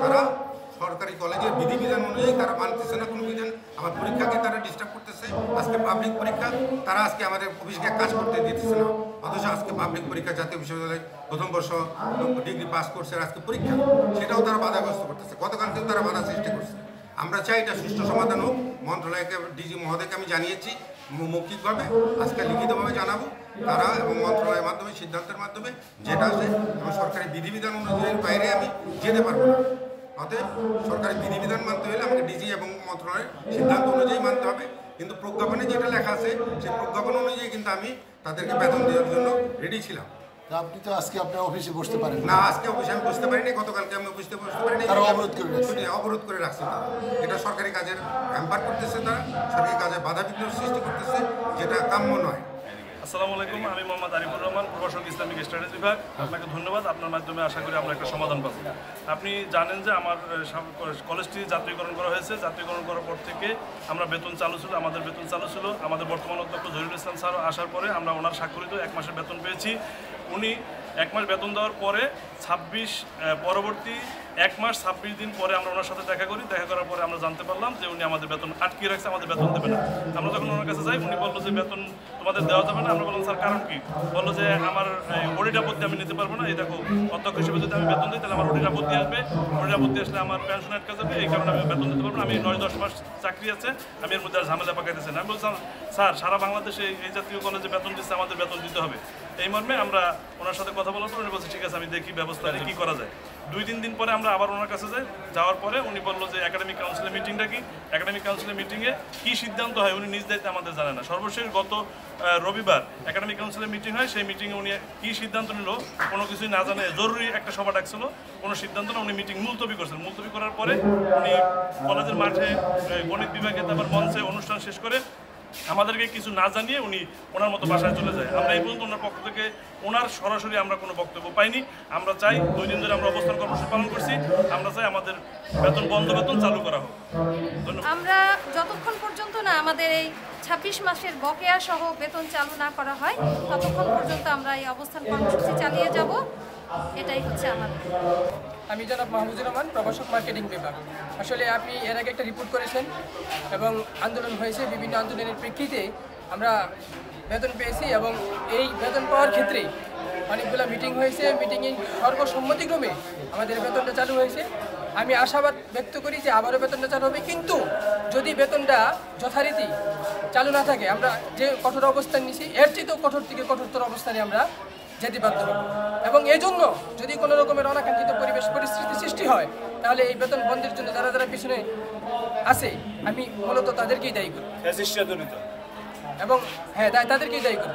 তারা সরকারি কলেজের বিধিবিধান অনুযায়ী তারা মানতেছে না কোনো বিধান। আমার পরীক্ষাকে তারা ডিস্টার্ব করতেছে। আজকে পাবলিক পরীক্ষা, তারা আজকে আমাদের অফিসকে কাজ করতে দিতেছে না। অথচ আজকে পাবলিক পরীক্ষা, জাতীয় বিশ্ববিদ্যালয় প্রথম বর্ষ ডিগ্রি পাস করছে, আজকে পরীক্ষা, সেটাও তারা বাধাগ্রস্ত করতেছে। গতকালকেও তারা বাধা সৃষ্টি করছে। আমরা চাই এটা সুষ্ঠু সমাধান হোক। মন্ত্রণালয়কে, ডিজি মহোদয়কে আমি জানিয়েছি মৌখিকভাবে, আজকে লিখিতভাবে জানাবো। তারা এবং মন্ত্রণালয়ের মাধ্যমে, সিদ্ধান্তের মাধ্যমে যেটা আছে, এবং সরকারি বিধিবিধান অনুযায়ীর বাইরে আমি যেতে পারবো না। অতএব সরকারি বিধিবিধান মানতে হলে আমাকে ডিজি এবং মন্ত্রণালয়ের সিদ্ধান্ত অনুযায়ী মানতে হবে। কিন্তু প্রজ্ঞাপনে যেটা লেখা আছে সেই প্রজ্ঞাপন অনুযায়ী কিন্তু আমি তাদেরকে বেতন দেওয়ার জন্য রেডি ছিলাম। আপনি তো আজকে আপনার অফিসে বসতে পারেন না, আজকে অফিসে আমি বসতে পারিনি, গতকালকে আমি অফিসে বসতে পারিনি, অবরোধ করে রাখছে তারা। এটা সরকারি কাজের হ্যাম্পার করতেছে, তারা সরকারি কাজে বাধা বিঘ্ন সৃষ্টি করতেছে, যেটা কাম্য নয়। আসসালামু আলাইকুম, আমি মোহাম্মদ আরিফুর রহমান, প্রভাষক ইসলামিক স্টাডিজ বিভাগ। আপনাকে ধন্যবাদ। আপনার মাধ্যমে আশা করি আমরা একটা সমাধান পাবো। আপনি জানেন যে আমার কলেজটি জাতীয়করণ করা হয়েছে। জাতীয়করণ করার পর থেকে আমরা বেতন চালু ছিল, আমাদের বেতন চালু ছিল। আমাদের বর্তমান অধ্যক্ষ জহিরুল ইসলাম স্যার আসার পরে আমরা ওনার স্বাক্ষরিত 1 মাসের বেতন পেয়েছি। উনি 1 মাস বেতন দেওয়ার পরে পরবর্তী 1 মাস 26 দিন পরে আমরা ওনার সাথে দেখা করি। দেখা করার পরে আমরা জানতে পারলাম যে উনি আমাদের বেতন আটকিয়ে রাখছে, আমাদের বেতন দেবে না। আমরা যখন ওনার কাছে যাই, উনি বললো যে বেতন তোমাদের দেওয়া যাবে না। আমরা বললাম স্যার কারণ কি? বললো যে আমার ওডিট আপত্তি আমি নিতে পারবো না। এই দেখো, অধ্যক্ষ হিসেবে যদি আমি বেতন দিই তাহলে আমার ওডিট আপত্তি আসবে, ওডিট আপত্তি আসলে আমার পেনশন আটকে যাবে, এই কারণে আমি বেতন দিতে পারবো না। আমি 9-10 মাস চাকরি আছে, আমি এর মধ্যে আর ঝামেলা পাকাইতেছি না। আমি বলছিলাম স্যার সারা বাংলাদেশে এই জাতীয় কলেজে বেতন দিচ্ছে, আমাদের বেতন দিতে হবে। এই মর্মে আমরা ওনার সাথে কথা বলার পর উনি বলছে ঠিক আছে, আমি দেখি ব্যবস্থা নিয়ে কী করা যায়। 2-3 দিন পরে আমরা আবার ওনার কাছে যাই। যাওয়ার পরে উনি বললো যে একাডেমিক কাউন্সিলের মিটিংটা কি, একাডেমিক কাউন্সিলের মিটিংয়ে কী সিদ্ধান্ত হয় উনি নিজ দায়িত্বে আমাদের জানে না। সর্বশেষ গত রবিবার একাডেমিক কাউন্সিলের মিটিং হয়। সেই মিটিংয়ে উনি কী সিদ্ধান্ত নিল কোনো কিছুই না জানে, জরুরি একটা সভা ডাকছিল, কোনো সিদ্ধান্ত না, উনি মিটিং মুলতবি করছেন। মুলতবি করার পরে উনি কলেজের মাঠে গণিত বিভাগে তারপর মঞ্চে অনুষ্ঠান শেষ করে আমাদেরকে কিছু না জানিয়ে উনি ওনার মতো বাসায় চলে যায়। আমরা এই পর্যন্ত ওনার পক্ষ থেকে ওনার সরাসরি আমরা কোনো বক্তব্য পাইনি। আমরা চাই, 2 দিন ধরে আমরা অবস্থান কর্মসূচি পালন করছি, আমরা চাই আমাদের বেতন বেতন চালু করা হোক। আমরা যতক্ষণ পর্যন্ত না আমাদের এই 26 মাসের বকেয়া সহ বেতন চালু না করা হয়, ততক্ষণ পর্যন্ত আমরা এই অবস্থান কর্মসূচি চালিয়ে যাব। এটাই হচ্ছে আমাদের। আমি জনাব মাহমুদুর রহমান, প্রভাষক মার্কেটিং বিভাগ। আসলে আপনি এর আগে একটা রিপোর্ট করেছেন এবং আন্দোলন হয়েছে, বিভিন্ন আন্দোলনের প্রেক্ষিতে আমরা বেতন পেয়েছি এবং এই বেতন পাওয়ার ক্ষেত্রে অনেকগুলো মিটিং হয়েছে। মিটিংয়ে সর্বসম্মতিক্রমে আমাদের বেতনটা চালু হয়েছে। আমি আশাবাদ ব্যক্ত করি যে আবারও বেতনটা চালু হবে, কিন্তু যদি বেতনটা যথারীতি চালু না থাকে, আমরা যে কঠোর অবস্থান নিছি এর চেয়েও কঠোর থেকে কঠোরতর অবস্থানে আমরা যেতে বাধ্য হব। এবং এই জন্য যদি কোনো রকমের অনাকাঙ্ক্ষিত পরিস্থিতি সৃষ্টি হয়, তাহলে এই বেতন বন্ধের জন্য যারা যারা পিছনে আছে, আমি মূলত তাদেরকেই দায়ী করি এবং হ্যাঁ তাদেরকেই দায়ী করি।